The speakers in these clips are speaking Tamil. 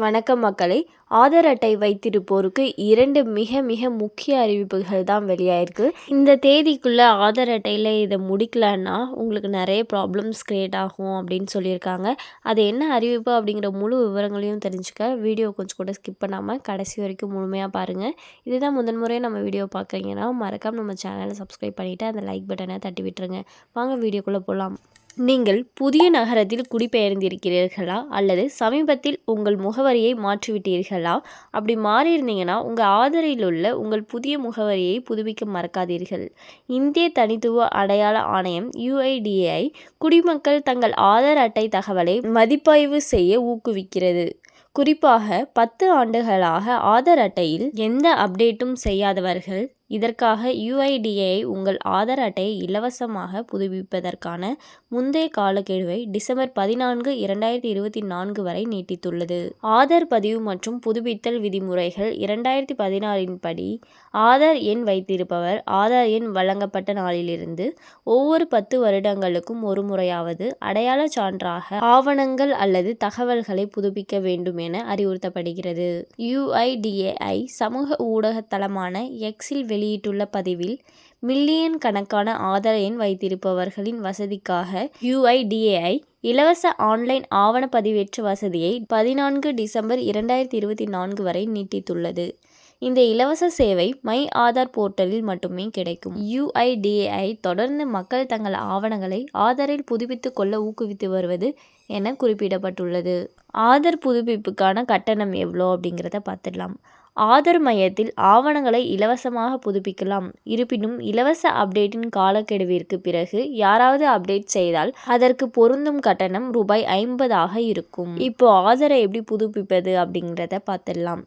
வணக்கம் மக்களே. ஆதார் அட்டை வைத்திருப்போருக்கு 2 மிக மிக முக்கிய அறிவிப்புகள் தான் வெளியாயிருக்கு. இந்த தேதிக்குள்ளே ஆதார் அட்டையில் இதை முடிக்கலன்னா உங்களுக்கு நிறைய ப்ராப்ளம்ஸ் க்ரியேட் ஆகும் அப்படின்னு சொல்லியிருக்காங்க. அது என்ன அறிவிப்பு அப்படிங்கிற முழு விவரங்களையும் தெரிஞ்சுக்க வீடியோ கொஞ்சம் கூட ஸ்கிப் பண்ணாமல் கடைசி வரைக்கும் முழுமையாக பாருங்கள். இதுதான் முதன்முறையாக நம்ம வீடியோ பார்க்குறீங்கன்னா மறக்காம நம்ம சேனலை சப்ஸ்கிரைப் பண்ணிவிட்டு அந்த லைக் பட்டனை தட்டி விட்டுருங்க. வாங்க வீடியோக்குள்ளே போகலாம். நீங்கள் புதிய நகரத்தில் குடிபெயர்ந்திருக்கிறீர்களா அல்லது சமீபத்தில் உங்கள் முகவரியை மாற்றிவிட்டீர்களா? அப்படி மாறியிருந்தீங்கன்னா உங்கள் ஆதாரில் உள்ள உங்கள் புதிய முகவரியை புதுப்பிக்க மறக்காதீர்கள். இந்திய தனித்துவ அடையாள ஆணையம் UIDAI குடிமக்கள் தங்கள் ஆதார் அட்டை தகவலை மதிப்பாய்வு செய்ய ஊக்குவிக்கிறது. குறிப்பாக 10 ஆண்டுகளாக ஆதார் அட்டையில் எந்த அப்டேட்டும் செய்யாதவர்கள். இதற்காக UIDAI உங்கள் ஆதார் அட்டையை இலவசமாக புதுப்பிப்பதற்கான முந்தைய காலக்கெடுவை டிசம்பர் 14, 2024 வரை நீட்டித்துள்ளது. ஆதார் பதிவு மற்றும் புதுப்பித்தல் விதிமுறைகள் 2016 படி ஆதார் எண் வைத்திருப்பவர் ஆதார் எண் வழங்கப்பட்ட நாளிலிருந்து ஒவ்வொரு 10 வருடங்களுக்கும் ஒரு முறையாவது அடையாள சான்றாக ஆவணங்கள் அல்லது தகவல்களை புதுப்பிக்க வேண்டும் என அறிவுறுத்தப்படுகிறது. UIDAI சமூக ஊடக தளமான Xல் வெளியிட்டுள்ள பதிவில் மில்லியன் கணக்கான ஆதார் எண் வைத்திருப்பவர்களின் வசதிக்காக UIDAI இலவச ஆன்லைன் ஆவண பதிவேற்று வசதியை 14 டிசம்பர் 2024 வரை நீட்டித்துள்ளது. இந்த இலவச சேவை மை ஆதார் போர்ட்டலில் மட்டுமே கிடைக்கும். UIDAI தொடர்ந்து மக்கள் தங்கள் ஆவணங்களை ஆதாரில் புதுப்பித்து கொள்ள ஊக்குவித்து வருவது என குறிப்பிடப்பட்டுள்ளது. ஆதார் புதுப்பிப்புக்கான கட்டணம் எவ்வளோ அப்படிங்கிறத பார்த்துடலாம். ஆதார் மையத்தில் ஆவணங்களை இலவசமாக புதுப்பிக்கலாம். இருப்பினும் இலவச அப்டேட்டின் காலக்கெடுவிற்கு பிறகு யாராவது அப்டேட் செய்தால் அதற்கு பொருந்தும் கட்டணம் ரூபாய் 50 இருக்கும். இப்போ ஆதாரை எப்படி புதுப்பிப்பது அப்படிங்கிறத பார்த்துடலாம்.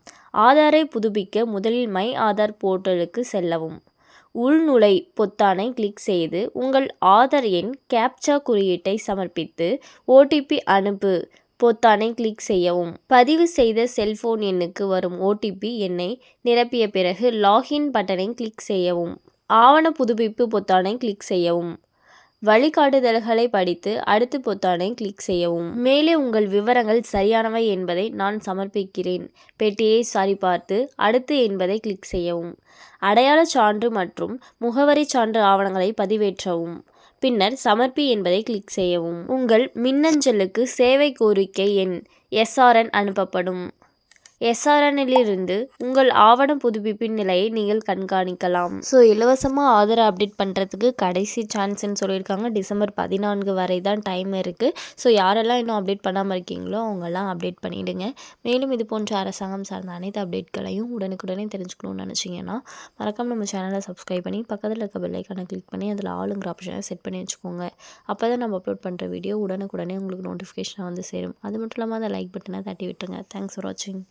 ஆதாரை புதுப்பிக்க முதலில் மை ஆதார் போர்ட்டலுக்கு செல்லவும். உள்நுழை பொத்தானை கிளிக் செய்து உங்கள் ஆதார் எண் கேப்சா குறியீட்டை சமர்ப்பித்து OTP அனுப்பு பொத்தானை கிளிக் செய்யவும். பதிவு செய்த செல்போன் எண்ணுக்கு வரும் OTP எண்ணை நிரப்பிய பிறகு லாகின் பட்டனை கிளிக் செய்யவும். ஆவண புதுப்பிப்பு பொத்தானை கிளிக் செய்யவும். வழிகாட்டுதல்களை படித்து அடுத்து பொத்தானை கிளிக் செய்யவும். மேலே உங்கள் விவரங்கள் சரியானவை என்பதை நான் சமர்ப்பிக்கிறேன் பெட்டியை சரிபார்த்து அடுத்து என்பதை கிளிக் செய்யவும். அடையாள சான்று மற்றும் முகவரி சான்று ஆவணங்களை பதிவேற்றவும். பின்னர் சமர்ப்பி என்பதை கிளிக் செய்யவும். உங்கள் மின்னஞ்சலுக்கு சேவை கோரிக்கை எண் SRN அனுப்பப்படும். SRNலிருந்து உங்கள் ஆவண புதுப்பிப்பின் நிலையை நீங்கள் கண்காணிக்கலாம். ஸோ இலவசமாக ஆதாரை அப்டேட் பண்ணுறதுக்கு கடைசி சான்ஸ்ன்னு சொல்லியிருக்காங்க. டிசம்பர் 14 வரை தான் டைம் இருக்குது. ஸோ யாரெல்லாம் இன்னும் அப்டேட் பண்ணாமல் இருக்கீங்களோ அவங்கெல்லாம் அப்டேட் பண்ணிவிடுங்க. மேலும் இது போன்ற அரசாங்கம் சார்ந்த அனைத்து அப்டேட்களையும் உடனுக்குடனே தெரிஞ்சுக்கணும்னு நினச்சிங்கன்னா மறக்காம நம்ம சேனலை சப்ஸ்கிரைப் பண்ணி பக்கத்தில் இருக்க பெல் ஐக்கானை கிளிக் பண்ணி அதில் ஆளுங்கிற ஆப்ஷனை செட் பண்ணி வச்சுக்கோங்க. அப்போ தான் நம்ம அப்லோட் பண்ணுற வீடியோ உடனுக்குடனே உங்களுக்கு நோட்டிஃபிகேஷனாக வந்து சேரும். அது மட்டும் இல்லாமல் அந்த லைக் பட்டனை தட்டி விட்டுருங்க. தேங்க்ஸ் ஃபார் வாட்சிங்.